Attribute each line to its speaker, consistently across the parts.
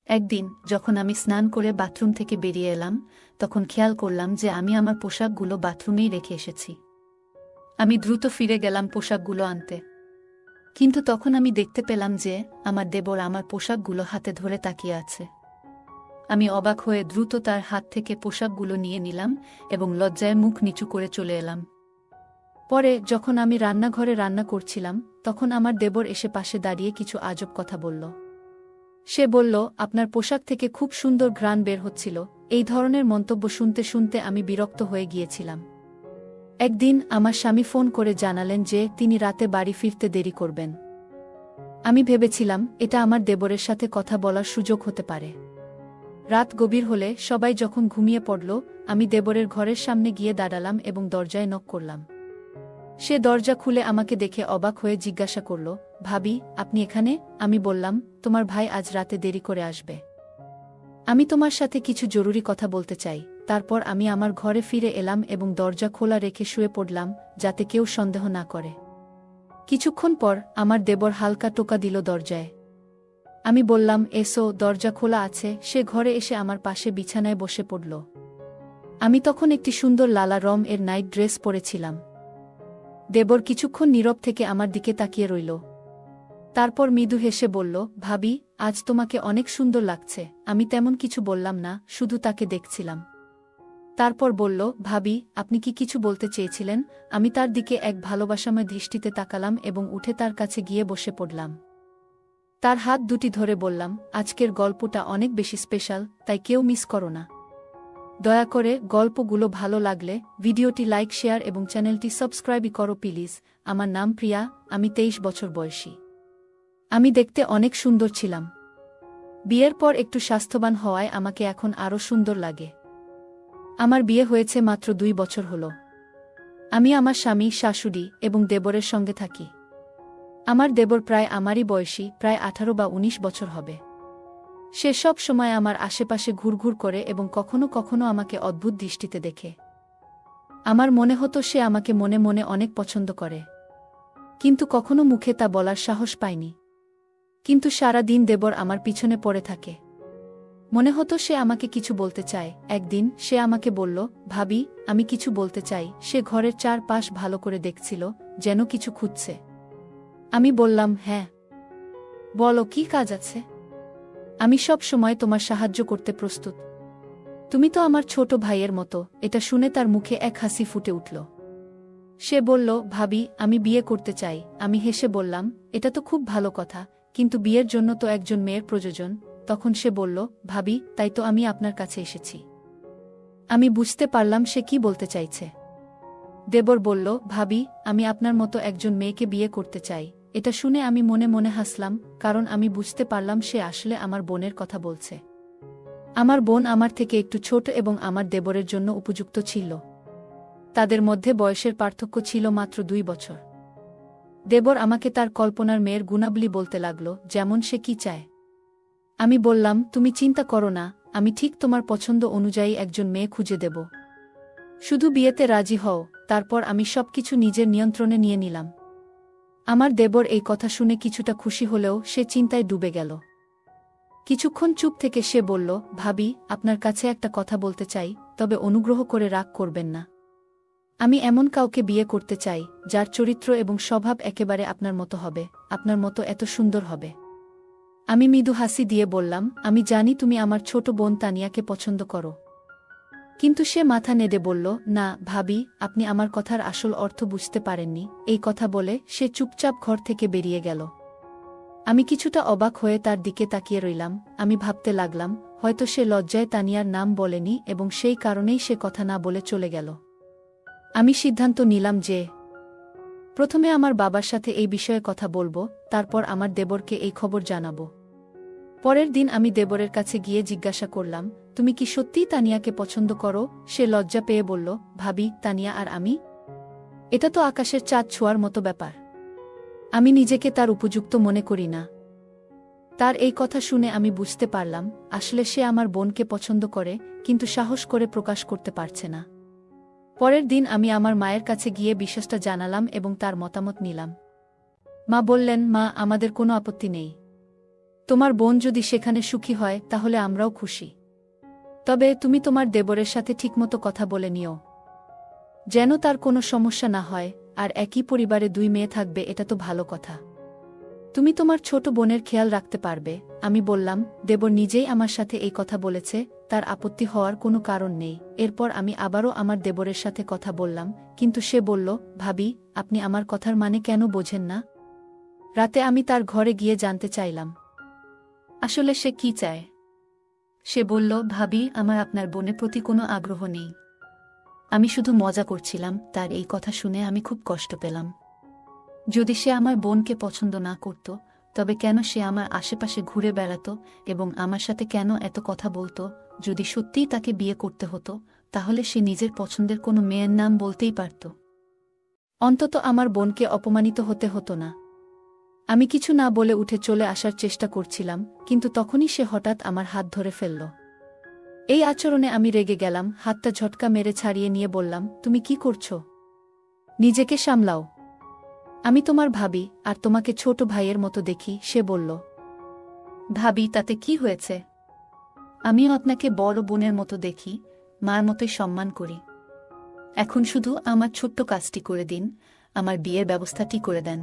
Speaker 1: একদিন যখন আমি স্নান করে বাথরুম থেকে বেরিয়ে এলাম, তখন খেয়াল করলাম যে আমি আমার পোশাকগুলো বাথরুমেই রেখে এসেছি। আমি দ্রুত ফিরে গেলাম পোশাকগুলো আনতে, কিন্তু তখন আমি দেখতে পেলাম যে আমার দেবর আমার পোশাকগুলো হাতে ধরে তাকিয়ে আছে। আমি অবাক হয়ে দ্রুত তার হাত থেকে পোশাকগুলো নিয়ে নিলাম এবং লজ্জায় মুখ নিচু করে চলে এলাম। পরে যখন আমি রান্নাঘরে রান্না করছিলাম, তখন আমার দেবর এসে পাশে দাঁড়িয়ে কিছু আজব কথা বলল। সে বলল, আপনার পোশাক থেকে খুব সুন্দর ঘ্রাণ বের হচ্ছিল। এই ধরনের মন্তব্য শুনতে শুনতে আমি বিরক্ত হয়ে গিয়েছিলাম। একদিন আমার স্বামী ফোন করে জানালেন যে তিনি রাতে বাড়ি ফিরতে দেরি করবেন। আমি ভেবেছিলাম এটা আমার দেবরের সাথে কথা বলার সুযোগ হতে পারে। রাত গভীর হলে সবাই যখন ঘুমিয়ে পড়ল, আমি দেবরের ঘরের সামনে গিয়ে দাঁড়ালাম এবং দরজায় নক করলাম। সে দরজা খুলে আমাকে দেখে অবাক হয়ে জিজ্ঞাসা করল, ভাবি, আপনি এখানে? আমি বললাম, তোমার ভাই আজ রাতে দেরি করে আসবে। আমি তোমার সাথে কিছু জরুরি কথা বলতে চাই। তারপর আমি আমার ঘরে ফিরে এলাম এবং দরজা খোলা রেখে শুয়ে পড়লাম, যাতে কেউ সন্দেহ না করে। কিছুক্ষণ পর আমার দেবর হালকা টোকা দিল দরজায়। আমি বললাম, এসো, দরজা খোলা আছে। সে ঘরে এসে আমার পাশে বিছানায় বসে পড়ল। আমি তখন একটি সুন্দর লালা এর নাইট ড্রেস পরেছিলাম। দেবর কিছুক্ষণ নীরব থেকে আমার দিকে তাকিয়ে রইল। তারপর মৃদু হেসে বলল, ভাবি, আজ তোমাকে অনেক সুন্দর লাগছে। আমি তেমন কিছু বললাম না, শুধু তাকে দেখছিলাম। তারপর বলল, ভাবি, আপনি কি কিছু বলতে চেয়েছিলেন? আমি তার দিকে এক ভালোবাসাময় দৃষ্টিতে তাকালাম এবং উঠে তার কাছে গিয়ে বসে পড়লাম। তার হাত দুটি ধরে বললাম, আজকের গল্পটা অনেক বেশি স্পেশাল, তাই কেউ মিস করো না। দয়া করে গল্পগুলো ভালো লাগলে ভিডিওটি লাইক, শেয়ার এবং চ্যানেলটি সাবস্ক্রাইব করো প্লিজ। আমার নাম প্রিয়া, আমি 23 বছর বয়সী। আমি দেখতে অনেক সুন্দর ছিলাম। বিয়ের পর একটু স্বাস্থ্যবান হওয়ায় আমাকে এখন আরও সুন্দর লাগে। আমার বিয়ে হয়েছে মাত্র 2 বছর হলো। আমি আমার স্বামী, শাশুড়ি এবং দেবরের সঙ্গে থাকি। আমার দেবর প্রায় আমারই বয়সী, প্রায় 18 বা 19 বছর হবে। সে সব সময় আমার আশেপাশে ঘুরঘুর করে এবং কখনো কখনো আমাকে অদ্ভুত দৃষ্টিতে দেখে। আমার মনে হতো সে আমাকে মনে মনে অনেক পছন্দ করে, কিন্তু কখনো মুখে তা বলার সাহস পায়নি। কিন্তু সারা দিন দেবর আমার পিছনে পড়ে থাকে। মনে হতো সে আমাকে কিছু বলতে চায়। একদিন সে আমাকে বলল, ভাবি, আমি কিছু বলতে চাই। সে ঘরের চারপাশ ভালো করে দেখছিল, যেন কিছু খুঁজছে। আমি বললাম, হ্যাঁ, বলো, কি কাজ আছে? আমি সব সময় তোমার সাহায্য করতে প্রস্তুত। তুমি তো আমার ছোট ভাইয়ের মতো। এটা শুনে তার মুখে এক হাসি ফুটে উঠল। সে বলল, ভাবি, আমি বিয়ে করতে চাই। আমি হেসে বললাম, এটা তো খুব ভালো কথা, কিন্তু বিয়ের জন্য তো একজন মেয়ের প্রয়োজন। তখন সে বলল, ভাবি, তাই তো আমি আপনার কাছে এসেছি। আমি বুঝতে পারলাম সে কি বলতে চাইছে। দেবর বলল, ভাবি, আমি আপনার মতো একজন মেয়েকে বিয়ে করতে চাই। এটা শুনে আমি মনে মনে হাসলাম, কারণ আমি বুঝতে পারলাম সে আসলে আমার বোনের কথা বলছে। আমার বোন আমার থেকে একটু ছোট এবং আমার দেবরের জন্য উপযুক্ত ছিল। তাদের মধ্যে বয়সের পার্থক্য ছিল মাত্র 2 বছর। দেবর আমাকে তার কল্পনার মেয়ের গুণাবলী বলতে লাগল, যেমন সে কি চায়। আমি বললাম, তুমি চিন্তা করো না, আমি ঠিক তোমার পছন্দ অনুযায়ী একজন মেয়ে খুঁজে দেব। শুধু বিয়েতে রাজি হও। তারপর আমি সবকিছু নিজের নিয়ন্ত্রণে নিয়ে নিলাম। আমার দেবর এই কথা শুনে কিছুটা খুশি হলেও সে চিন্তায় ডুবে গেল। কিছুক্ষণ চুপ থেকে সে বলল, ভাবি, আপনার কাছে একটা কথা বলতে চাই, তবে অনুগ্রহ করে রাগ করবেন না। আমি এমন কাউকে বিয়ে করতে চাই, যার চরিত্র এবং স্বভাব একেবারে আপনার মতো হবে, আপনার মতো এত সুন্দর হবে। আমি মৃদু হাসি দিয়ে বললাম, আমি জানি তুমি আমার ছোট বোন তানিয়াকে পছন্দ করো। কিন্তু সে মাথা নেড়ে বলল, না ভাবি, আপনি আমার কথার আসল অর্থ বুঝতে পারেননি। এই কথা বলে সে চুপচাপ ঘর থেকে বেরিয়ে গেল। আমি কিছুটা অবাক হয়ে তার দিকে তাকিয়ে রইলাম। আমি ভাবতে লাগলাম, হয়তো সে লজ্জায় তানিয়ার নাম বলেনি এবং সেই কারণেই সে কথা না বলে চলে গেল। আমি সিদ্ধান্ত নিলাম যে প্রথমে আমার বাবার সাথে এই বিষয়ে কথা বলবো, তারপর আমার দেবরকে এই খবর জানাবো। পরের দিন আমি দেবরের কাছে গিয়ে জিজ্ঞাসা করলাম, তুমি কি সত্যিই তানিয়াকে পছন্দ করো? সে লজ্জা পেয়ে বলল, ভাবি, তানিয়া আর আমি? এটা তো আকাশের চাঁদ ছোঁয়ার মতো ব্যাপার। আমি নিজেকে তার উপযুক্ত মনে করি না। তার এই কথা শুনে আমি বুঝতে পারলাম, আসলে সে আমার বোনকে পছন্দ করে, কিন্তু সাহস করে প্রকাশ করতে পারছে না। পরের দিন আমি আমার মায়ের কাছে গিয়ে বিষয়টা জানালাম এবং তার মতামত নিলাম। মা বললেন, মা, আমাদের কোনো আপত্তি নেই। তোমার বোন যদি সেখানে সুখী হয় তাহলে আমরাও খুশি। তবে তুমি তোমার দেবরের সাথে ঠিকমতো কথা বলে নিও, যেন তার কোনো সমস্যা না হয়। আর একই পরিবারে 2 মেয়ে থাকবে, এটা তো ভালো কথা। তুমি তোমার ছোট বোনের খেয়াল রাখতে পারবে। আমি বললাম, দেবর নিজেই আমার সাথে এই কথা বলেছে, তার আপত্তি হওয়ার কোনো কারণ নেই। এরপর আমি আবারও আমার দেবরের সাথে কথা বললাম, কিন্তু সে বলল, ভাবি, আপনি আমার কথার মানে কেন বোঝেন না? রাতে আমি তার ঘরে গিয়ে জানতে চাইলাম আসলে সে কি চায়। সে বলল, ভাবি, আমার আপনার বোনের প্রতি কোনো আগ্রহ নেই। আমি শুধু মজা করছিলাম। তার এই কথা শুনে আমি খুব কষ্ট পেলাম। যদি সে আমার বোনকে পছন্দ না করত, তবে কেন সে আমার আশেপাশে ঘুরে বেড়াত এবং আমার সাথে কেন এত কথা বলতো? যদি সত্যিই তাকে বিয়ে করতে হতো, তাহলে সে নিজের পছন্দের কোনো মেয়ের নাম বলতেই পারত। অন্তত আমার বোনকে অপমানিত হতে হতো না। আমি কিছু না বলে উঠে চলে আসার চেষ্টা করছিলাম, কিন্তু তখনই সে হঠাৎ আমার হাত ধরে ফেলল। এই আচরণে আমি রেগে গেলাম। হাতটা ঝটকা মেরে ছাড়িয়ে নিয়ে বললাম, তুমি কি করছো? নিজেকে সামলাও। আমি তোমার ভাবি, আর তোমাকে ছোট ভাইয়ের মতো দেখি। সে বলল, ভাবি, তাতে কি হয়েছে? আমিও আপনাকে বড় বোনের মতো দেখি, মার মতোই সম্মান করি। এখন শুধু আমার ছোট্ট কাজটি করে দিন, আমার বিয়ের ব্যবস্থাটি করে দেন।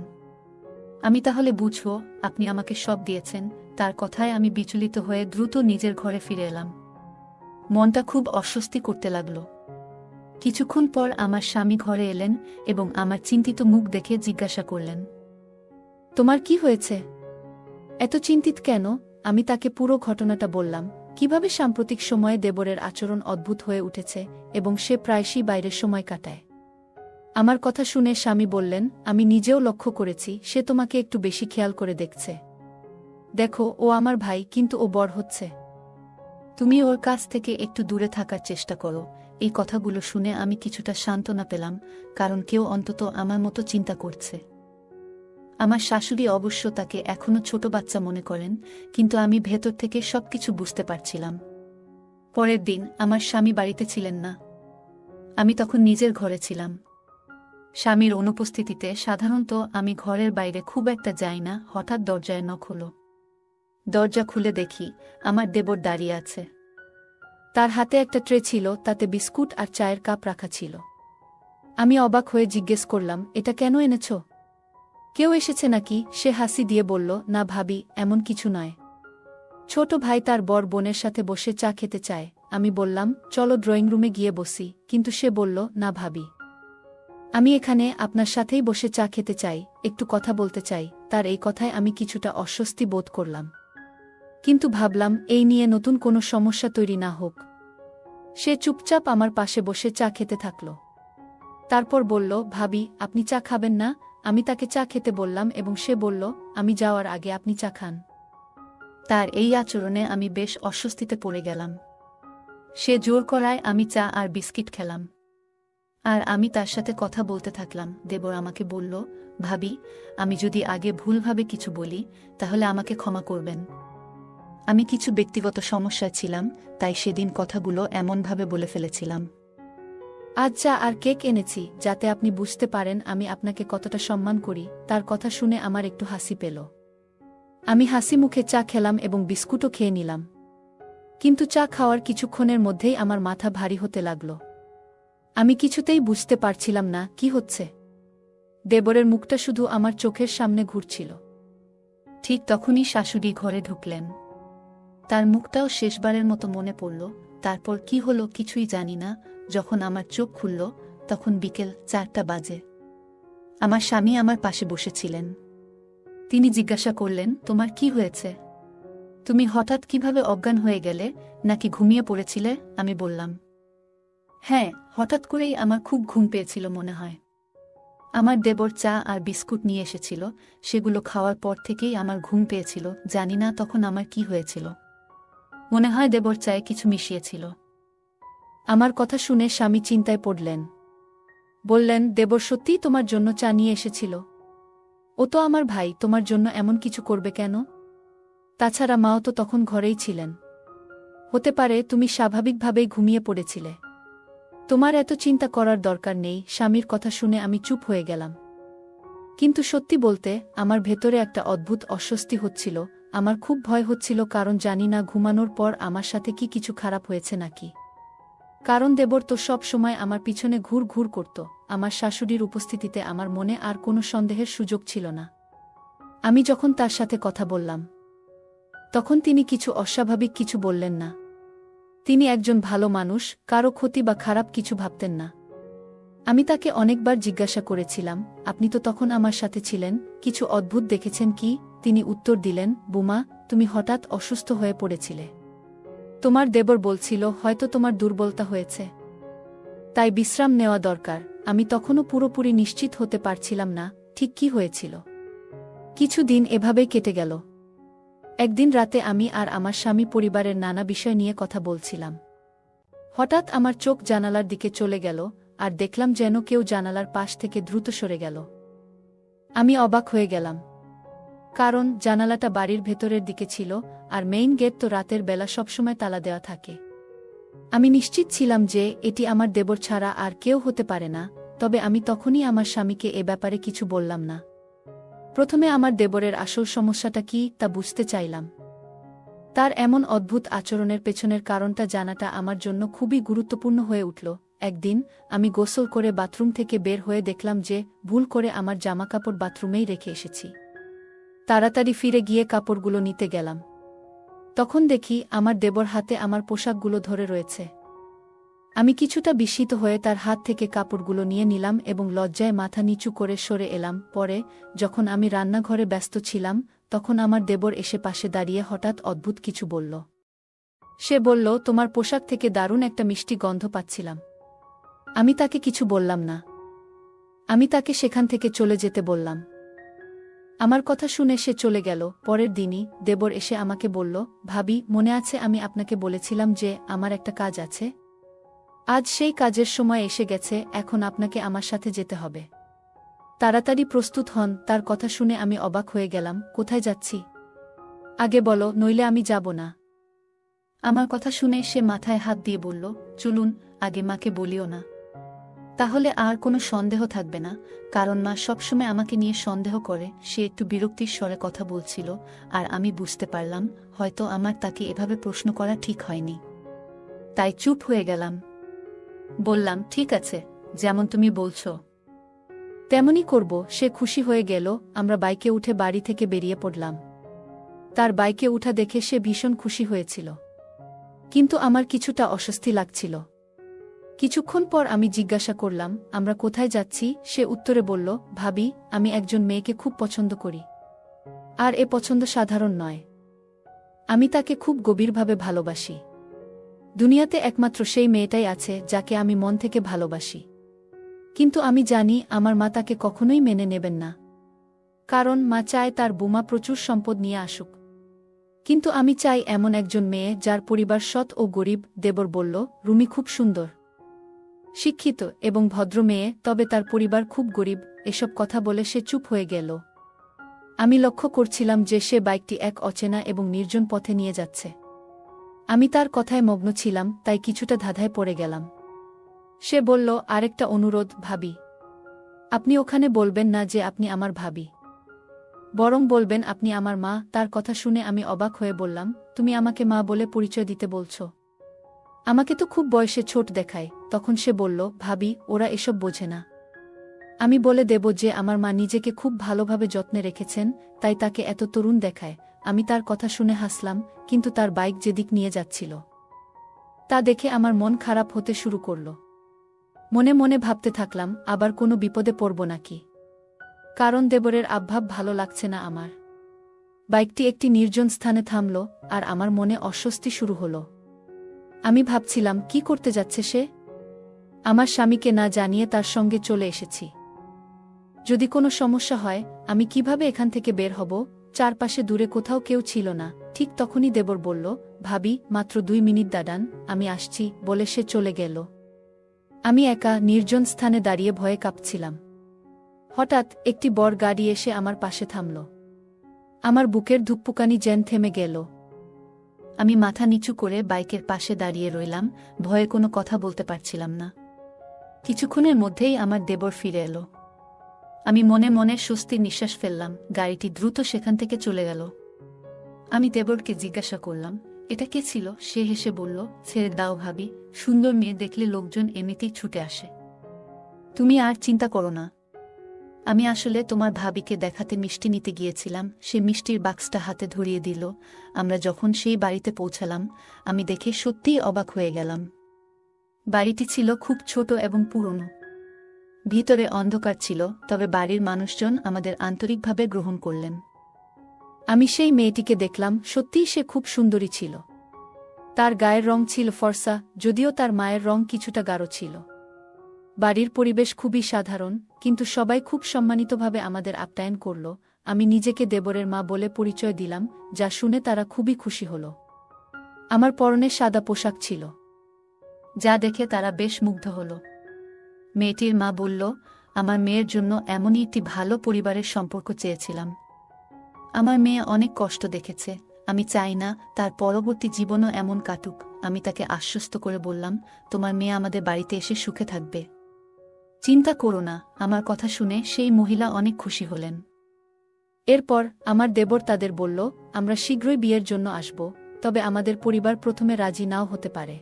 Speaker 1: আমি তাহলে বুঝব আপনি আমাকে সব দিয়েছেন। তার কথায় আমি বিচলিত হয়ে দ্রুত নিজের ঘরে ফিরে এলাম। মনটা খুব অস্বস্তি করতে লাগল। কিছুক্ষণ পর আমার স্বামী ঘরে এলেন এবং আমার চিন্তিত মুখ দেখে জিজ্ঞাসা করলেন, তোমার কি হয়েছে? এত চিন্তিত কেন? আমি তাকে পুরো ঘটনাটা বললাম, কিভাবে সাম্প্রতিক সময়ে দেবরের আচরণ অদ্ভুত হয়ে উঠেছে এবং সে প্রায়শই বাইরের সময় কাটায়। আমার কথা শুনে স্বামী বললেন, আমি নিজেও লক্ষ্য করেছি, সে তোমাকে একটু বেশি খেয়াল করে দেখছে। দেখো, ও আমার ভাই, কিন্তু ও বড় হচ্ছে। তুমি ওর কাছ থেকে একটু দূরে থাকার চেষ্টা করো। এই কথাগুলো শুনে আমি কিছুটা সান্ত্বনা পেলাম, কারণ কেউ অন্তত আমার মতো চিন্তা করছে। আমার শাশুড়ি অবশ্য তাকে এখনো ছোট বাচ্চা মনে করেন, কিন্তু আমি ভেতর থেকে সবকিছু বুঝতে পারছিলাম। পরের দিন আমার স্বামী বাড়িতে ছিলেন না। আমি তখন নিজের ঘরে ছিলাম। স্বামীর অনুপস্থিতিতে সাধারণত আমি ঘরের বাইরে খুব একটা যাই না। হঠাৎ দরজায় নক হলো। দরজা খুলে দেখি আমার দেবর দাঁড়িয়ে আছে। তার হাতে একটা ট্রে ছিল, তাতে বিস্কুট আর চায়ের কাপ রাখা ছিল। আমি অবাক হয়ে জিজ্ঞেস করলাম, এটা কেন এনেছ? কেউ এসেছে নাকি? সে হাসি দিয়ে বলল, না ভাবি, এমন কিছু নয়। ছোট ভাই তার বড় বোনের সাথে বসে চা খেতে চায়। আমি বললাম, চলো ড্রয়িং রুমে গিয়ে বসি, কিন্তু সে বলল, না ভাবি, আমি এখানে আপনার সাথেই বসে চা খেতে চাই, একটু কথা বলতে চাই। তার এই কথায় আমি কিছুটা অস্বস্তি বোধ করলাম, কিন্তু ভাবলাম এই নিয়ে নতুন কোনো সমস্যা তৈরি না হোক। সে চুপচাপ আমার পাশে বসে চা খেতে থাকল। তারপর বলল, ভাবি, আপনি চা খাবেন না? আমি তাকে চা খেতে বললাম এবং সে বলল, আমি যাওয়ার আগে আপনি চা খান। তার এই আচরণে আমি বেশ অস্বস্তিতে পড়ে গেলাম। সে জোর করায় আমি চা আর বিস্কিট খেলাম, আর আমি তার সাথে কথা বলতে থাকলাম। দেবর আমাকে বলল, ভাবি, আমি যদি আগে ভুলভাবে কিছু বলি, তাহলে আমাকে ক্ষমা করবেন। আমি কিছু ব্যক্তিগত সমস্যায় ছিলাম, তাই সেদিন কথাগুলো এমনভাবে বলে ফেলেছিলাম। আজ চা আর কেক এনেছি, যাতে আপনি বুঝতে পারেন আমি আপনাকে কতটা সম্মান করি। তার কথা শুনে আমার একটু হাসি পেল। আমি হাসি মুখে চা খেলাম এবং বিস্কুটও খেয়ে নিলাম। কিন্তু চা খাওয়ার কিছুক্ষণের মধ্যেই আমার মাথা ভারী হতে লাগল। আমি কিছুতেই বুঝতে পারছিলাম না কি হচ্ছে। দেবরের মুখটা শুধু আমার চোখের সামনে ঘুরছিল। ঠিক তখনই শাশুড়ি ঘরে ঢুকলেন। তার মুখটাও শেষবারের মতো মনে পড়ল। তারপর কি হলো কিছুই জানি না। যখন আমার চোখ খুলল, তখন বিকেল 4টা বাজে। আমার স্বামী আমার পাশে বসেছিলেন। তিনি জিজ্ঞাসা করলেন, তোমার কি হয়েছে? তুমি হঠাৎ কিভাবে অজ্ঞান হয়ে গেলে? নাকি ঘুমিয়ে পড়েছিলে? আমি বললাম, হ্যাঁ, হঠাৎ করেই আমার খুব ঘুম পেয়েছিল মনে হয়। আমার দেবর চা আর বিস্কুট নিয়ে এসেছিল, সেগুলো খাওয়ার পর থেকেই আমার ঘুম পেয়েছিল। জানি না তখন আমার কি হয়েছিল। মনে হয় দেবর চায়ে কিছু মিশিয়েছিল। আমার কথা শুনে স্বামী চিন্তায় পড়লেন। বললেন, দেবর সত্যিই তোমার জন্য চা নিয়ে এসেছিল? ও তো আমার ভাই, তোমার জন্য এমন কিছু করবে কেন? তাছাড়া মাও তো তখন ঘরেই ছিলেন। হতে পারে তুমি স্বাভাবিকভাবেই ঘুমিয়ে পড়েছিলে। তোমার এত চিন্তা করার দরকার নেই। স্বামীর কথা শুনে আমি চুপ হয়ে গেলাম। কিন্তু সত্যি বলতে, আমার ভেতরে একটা অদ্ভুত অস্বস্তি হচ্ছিল। আমার খুব ভয় হচ্ছিল, কারণ জানি না ঘুমানোর পর আমার সাথে কি কিছু খারাপ হয়েছে নাকি। কারণ দেবর তো সব সময় আমার পিছনে ঘুর ঘুর করত। আমার শাশুড়ির উপস্থিতিতে আমার মনে আর কোনো সন্দেহের সুযোগ ছিল না। আমি যখন তার সাথে কথা বললাম, তখন তিনি কিছু অস্বাভাবিক কিছু বললেন না। তিনি একজন ভালো মানুষ, কারো ক্ষতি বা খারাপ কিছু ভাবতেন না। আমি তাকে অনেকবার জিজ্ঞাসা করেছিলাম, আপনি তো তখন আমার সাথে ছিলেন, কিছু অদ্ভুত দেখেছেন কি? তিনি উত্তর দিলেন, বুমা, তুমি হঠাৎ অসুস্থ হয়ে পড়েছিলে। তোমার দেবর বলছিল হয়তো তোমার দুর্বলতা হয়েছে, তাই বিশ্রাম নেওয়া দরকার। আমি তখনও পুরোপুরি নিশ্চিত হতে পারছিলাম না ঠিক কি হয়েছিল। কিছু দিন এভাবেই কেটে গেল। একদিন রাতে আমি আর আমার স্বামী পরিবারের নানা বিষয় নিয়ে কথা বলছিলাম। হঠাৎ আমার চোখ জানালার দিকে চলে গেল, আর দেখলাম যেন কেউ জানালার পাশ থেকে দ্রুত সরে গেল। আমি অবাক হয়ে গেলাম, কারণ জানালাটা বাড়ির ভেতরের দিকে ছিল, আর মেইন গেট তো রাতের বেলা সবসময় তালা দেওয়া থাকে। আমি নিশ্চিত ছিলাম যে এটি আমার দেবর ছাড়া আর কেউ হতে পারে না, তবে আমি তখনই আমার স্বামীকে এ ব্যাপারে কিছু বললাম না। প্রথমে আমার দেবরের আসল সমস্যাটা কি তা বুঝতে চাইলাম। তার এমন অদ্ভুত আচরণের পেছনের কারণটা জানাটা আমার জন্য খুবই গুরুত্বপূর্ণ হয়ে উঠল। একদিন আমি গোসল করে বাথরুম থেকে বের হয়ে দেখলাম যে ভুল করে আমার জামাকাপড় বাথরুমেই রেখে এসেছি। তাড়াতাড়ি ফিরে গিয়ে কাপড়গুলো নিতে গেলাম। তখন দেখি আমার দেবর হাতে আমার পোশাকগুলো ধরে রয়েছে। আমি কিছুটা বিস্মিত হয়ে তার হাত থেকে কাপড়গুলো নিয়ে নিলাম এবং লজ্জায় মাথা নিচু করে সরে এলাম। পরে যখন আমি রান্নাঘরে ব্যস্ত ছিলাম, তখন আমার দেবর এসে পাশে দাঁড়িয়ে হঠাৎ অদ্ভুত কিছু বলল। সে বলল, তোমার পোশাক থেকে দারুণ একটা মিষ্টি গন্ধ পাচ্ছিলাম। আমি তাকে কিছু বললাম না। আমি তাকে সেখান থেকে চলে যেতে বললাম। আমার কথা শুনে সে চলে গেল। পরের দিনই দেবর এসে আমাকে বলল, ভাবি, মনে আছে আমি আপনাকে বলেছিলাম যে আমার একটা কাজ আছে? আজ সেই কাজের সময় এসে গেছে, এখন আপনাকে আমার সাথে যেতে হবে। তাড়াতাড়ি প্রস্তুত হন। তার কথা শুনে আমি অবাক হয়ে গেলাম। কোথায় যাচ্ছি? আগে বলো, নইলে আমি যাব না। আমার কথা শুনে সে মাথায় হাত দিয়ে বলল, চলুন, আগে মাকে বলিও না, তাহলে আর কোনো সন্দেহ থাকবে না, কারণ মা সবসময় আমাকে নিয়ে সন্দেহ করে। সে একটু বিরক্তির স্বরে কথা বলছিল, আর আমি বুঝতে পারলাম হয়তো আমার তাকে এভাবে প্রশ্ন করা ঠিক হয়নি। তাই চুপ হয়ে গেলাম। বললাম, ঠিক আছে, যেমন তুমি বলছো তেমনই করব। সে খুশি হয়ে গেল। আমরা বাইকে উঠে বাড়ি থেকে বেরিয়ে পড়লাম। তার বাইকে উঠা দেখে সে ভীষণ খুশি হয়েছিল, কিন্তু আমার কিছুটা অস্বস্তি লাগছিল। কিছুক্ষণ পর আমি জিজ্ঞাসা করলাম, আমরা কোথায় যাচ্ছি? সে উত্তরে বলল, ভাবি, আমি একজন মেয়েকে খুব পছন্দ করি। আর এ পছন্দ সাধারণ নয়। আমি তাকে খুব গভীরভাবে ভালোবাসি। দুনিয়াতে একমাত্র সেই মেয়েটাই আছে যাকে আমি মন থেকে ভালোবাসি। কিন্তু আমি জানি আমার মা তাকে কখনোই মেনে নেবেন না, কারণ মা চায় তার বুমা প্রচুর সম্পদ নিয়ে আসুক। কিন্তু আমি চাই এমন একজন মেয়ে যার পরিবার সৎ ও গরিব। দেবর বলল, রুমি খুব সুন্দর, শিক্ষিত এবং ভদ্র মেয়ে, তবে তার পরিবার খুব গরিব। এসব কথা বলে সে চুপ হয়ে গেল। আমি লক্ষ্য করছিলাম যে সে বাইকটি এক অচেনা এবং নির্জন পথে নিয়ে যাচ্ছে। আমি তার কথায় মগ্ন ছিলাম, তাই কিছুটা ধাঁধায় পড়ে গেলাম। সে বলল, আরেকটা অনুরোধ ভাবি, আপনি ওখানে বলবেন না যে আপনি আমার ভাবি, বরং বলবেন আপনি আমার মা। তার কথা শুনে আমি অবাক হয়ে বললাম, তুমি আমাকে মা বলে পরিচয় দিতে বলছ? আমাকে তো খুব বয়সে ছোট দেখায়। তখন সে বলল, ভাবি, ওরা এসব বোঝে না। আমি বলে দেব যে আমার মা নিজেকে খুব ভালোভাবে যত্নে রেখেছেন, তাই তাকে এত তরুণ দেখায়। আমি তার কথা শুনে হাসলাম, কিন্তু তার বাইক যেদিক নিয়ে যাচ্ছিল তা দেখে আমার মন খারাপ হতে শুরু করল। মনে মনে ভাবতে থাকলাম, আবার কোনো বিপদে পড়ব নাকি, কারণ দেবরের আবভাব ভালো লাগছে না আমার। বাইকটি একটি নির্জন স্থানে থামল, আর আমার মনে অস্বস্তি শুরু হলো। আমি ভাবছিলাম, কি করতে যাচ্ছে সে? আমার স্বামীকে না জানিয়ে তার সঙ্গে চলে এসেছি। যদি কোনো সমস্যা হয়, আমি কিভাবে এখান থেকে বের হব? চারপাশে দূরে কোথাও কেউ ছিল না। ঠিক তখনই দেবর বলল, ভাবি, মাত্র 2 মিনিট দাঁড়ান, আমি আসছি, বলে সে চলে গেল। আমি একা নির্জন স্থানে দাঁড়িয়ে ভয়ে কাঁপছিলাম। হঠাৎ একটি বড় গাড়ি এসে আমার পাশে থামল। আমার বুকের ধুকপুকানি যেন থেমে গেল। আমি মাথা নিচু করে বাইকের পাশে দাঁড়িয়ে রইলাম, ভয়ে কোনো কথা বলতে পারছিলাম না। কিছুক্ষণের মধ্যেই আমার দেবর ফিরে এলো। আমি মনে মনে স্বস্তির নিঃশ্বাস ফেললাম। গাড়িটি দ্রুত সেখান থেকে চলে গেল। আমি দেবরকে জিজ্ঞাসা করলাম, এটা কে ছিল? সে হেসে বলল, ছেড়ে দাও ভাবি, সুন্দর মেয়ে দেখলে লোকজন এমনিতেই ছুটে আসে। তুমি আর চিন্তা করো না। আমি আসলে তোমার ভাবিকে দেখাতে মিষ্টি নিতে গিয়েছিলাম। সে মিষ্টির বাক্সটা হাতে ধরিয়ে দিল। আমরা যখন সেই বাড়িতে পৌঁছালাম, আমি দেখে সত্যিই অবাক হয়ে গেলাম। বাড়িটি ছিল খুব ছোট এবং পুরনো। ভিতরে অন্ধকার ছিল, তবে বাড়ির মানুষজন আমাদের আন্তরিকভাবে গ্রহণ করলেন। আমি সেই মেয়েটিকে দেখলাম, সত্যিই সে খুব সুন্দরী ছিল। তার গায়ের রং ছিল ফর্সা, যদিও তার মায়ের রং কিছুটা গাঢ় ছিল। বাড়ির পরিবেশ খুবই সাধারণ, কিন্তু সবাই খুব সম্মানিতভাবে আমাদের আপ্যায়ন করল। আমি নিজেকে দেবরের মা বলে পরিচয় দিলাম, যা শুনে তারা খুবই খুশি হল। আমার পরনে সাদা পোশাক ছিল, যা দেখে তারা বেশ মুগ্ধ হল। মেয়েটির মা বলল, আমার মেয়ের জন্য এমনই একটি ভালো পরিবারের সম্পর্ক চেয়েছিলাম। আমার মেয়ে অনেক কষ্ট দেখেছে, আমি চাই না তার পরবর্তী জীবনও এমন কাটুক। আমি তাকে আশ্বস্ত করে বললাম, তোমার মেয়ে আমাদের বাড়িতে এসে সুখে থাকবে। চিন্তা করো না। আমার কথা শুনে সেই মহিলা অনেক খুশি হলেন। এরপর আমার দেবর তাদের বলল, আমরা শীঘ্রই বিয়ের জন্য আসব, তবে আমাদের পরিবার প্রথমে রাজি নাও হতে পারে।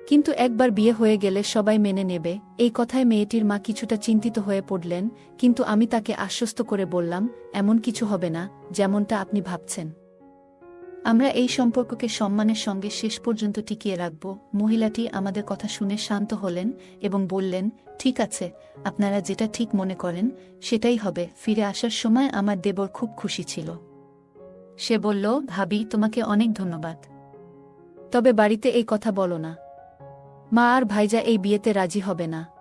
Speaker 1: কিন্তু একবার বিয়ে হয়ে গেলে সবাই মেনে নেবে। এই কথায় মেয়েটির মা কিছুটা চিন্তিত হয়ে পড়লেন, কিন্তু আমি তাকে আশ্বস্ত করে বললাম, এমন কিছু হবে না, যেমনটা আপনি ভাবছেন। আমরা এই সম্পর্ককে সম্মানের সঙ্গে শেষ পর্যন্ত টিকিয়ে রাখব। মহিলাটি আমাদের কথা শুনে শান্ত হলেন এবং বললেন, ঠিক আছে, আপনারা যেটা ঠিক মনে করেন সেটাই হবে। ফিরে আসার সময় আমার দেবর খুব খুশি ছিল। সে বলল, ভাবি, তোমাকে অনেক ধন্যবাদ। তবে বাড়িতে এই কথা বলো না। মা আর ভাইজা এই বিয়েতে রাজি হবে না।